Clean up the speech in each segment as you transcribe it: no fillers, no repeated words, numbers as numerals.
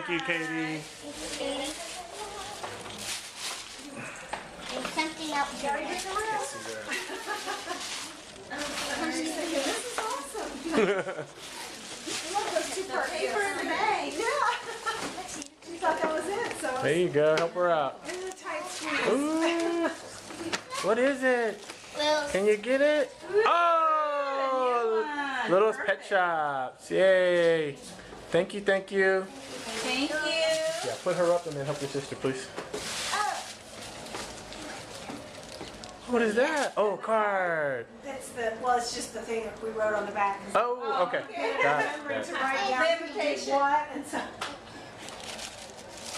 Thank you, Katie. Katie. And something else. This is awesome. Look, those two-part paper in the bag. Yeah. She thought that was it, so There you go. Help her out. it's a tight squeeze. Ooh. What is it? Well, Can you get it? Oh! Little's Pet Shops. Yay. Thank you, thank you. Thank you. Yeah, put her up and then help your sister, please. What is that? Oh, a card. That's it's just the thing that we wrote on the back. Oh, okay. Got it. Remember to Got write The down who did invitation. what, and so it.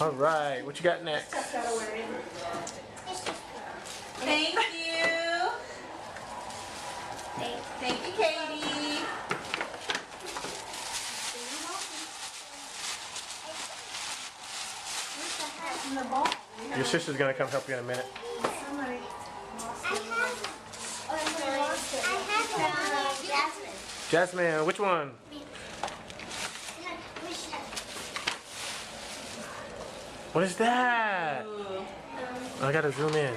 All right. What you got next? stuff got away. Thank you. Thank you, Katie. In the ball. Your sister's gonna come help you in a minute. Somebody Jasmine. Jasmine, which one? What is that? I gotta zoom in.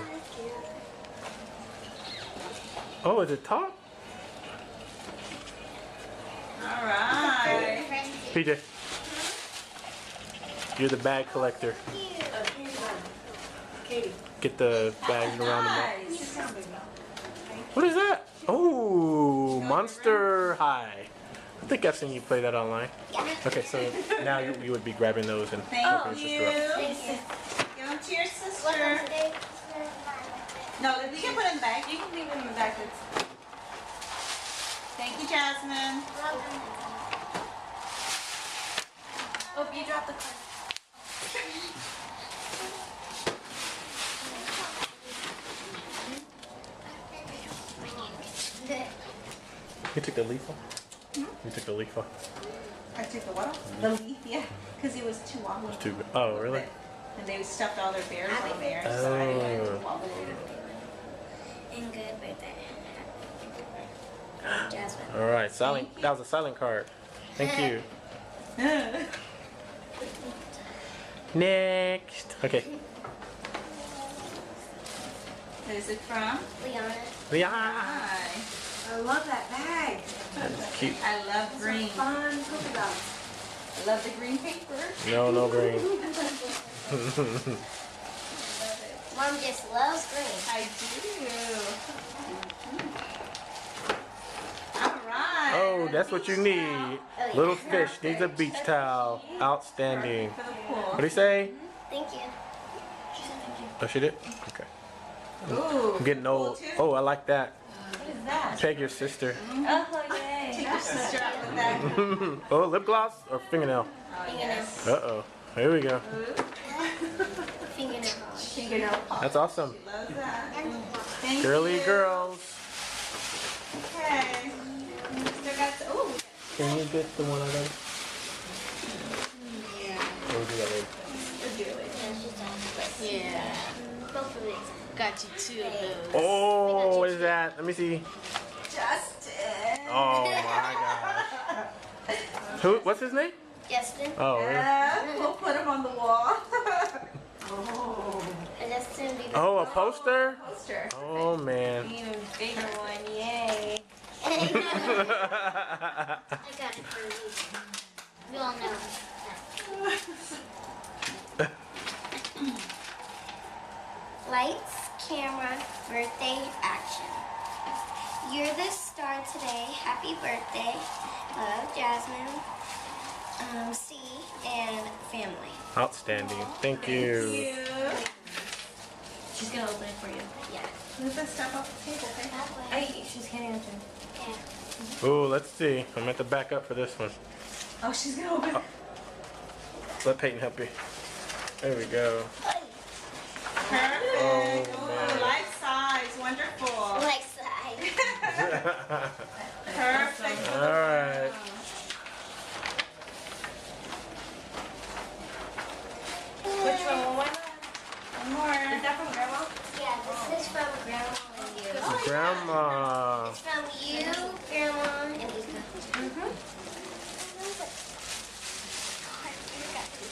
Oh, is it top? All right. PJ, you're the bag collector. Katie. Get the bags around the mall. Nice. What is that? Oh, Monster High. I think I've seen you play that online. Okay, so now you would be grabbing those and helping Thank your you. sister up. Give them to your sister. No, you can put them back. You can leave them in the back. Thank you, Jasmine. Oh, you dropped the card. You took the leaf off? You took the leaf off? I took the what off? The leaf, yeah. Because it was too wobbly. It's too. Oh, really? And they stuffed all their bears on there, so I didn't want it to wobble. And good birthday. Jasmine. All right, silent. That was a silent card. Thank you. Next. Okay. Who's it from? Liana. Yeah. Hi. I love that bag. That's cute. I love green. Fun polka dots. I love the green paper. No, no green. Mom just loves green. I do. All right. Oh, that's what you need. Little fish needs a beach towel. Outstanding. For the pool. What do you say? Thank you. She said thank you. Oh, she did? Okay. Ooh. I'm getting old. Oh, I like that. What is that? Peg your sister. Oh, yay. Take your sister out with that. Oh, lip gloss or fingernail? Oh, yes. Uh-oh. Here we go. Fingernail polish. Fingernail polish. That's awesome. Love that. Thank Girly you. girls. Okay. Still got the, ooh. Can you get the one of those? Yeah. Or do that later? We'll do it. Yeah. Both of these. Got you two of those. Oh, what is that? Let me see. Justin. Oh my gosh. Who? What's his name? Justin. Oh, really? We'll put him on the wall. And Justin be the Oh, a poster? Poster. Oh man. Even bigger one, yay. I got it for you. We all know that. Lights, camera, birthday, action. You're the star today. Happy birthday. Love, Jasmine, C, and family. Outstanding. Thank you. She's gonna open it for you. Yeah. Move that stuff off the table, okay? That way. Hey, she's getting it to Yeah. Oh, let's see. I'm at the back up for this one. Oh, she's gonna open it. Let Peyton help you. There we go. Perfect. Oh, man. Life size. Wonderful. Like side. Perfect. All right. Which one? One more? One more. Is that from Grandma? Yeah, this is from Grandma and you. Grandma. It's from you, Grandma, and Lisa.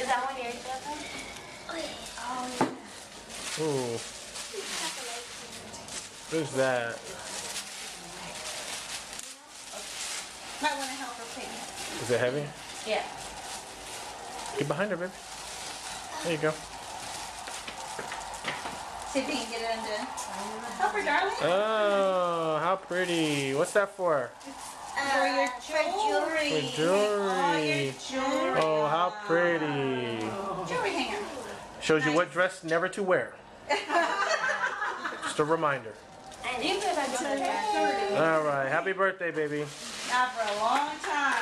Is that one Ooh. What is that? Might want to help her pick. Is it heavy? Yeah. Get behind her, baby. There you go. See if you can get it undone. Help her, darling. Oh, how pretty. What's that for? For your jewelry. For jewelry. Oh, your jewelry. Oh, how pretty. Jewelry hanger. Shows you what dress never to wear. Just a reminder. You could have done that. All right. Happy birthday, baby. Not for a long time.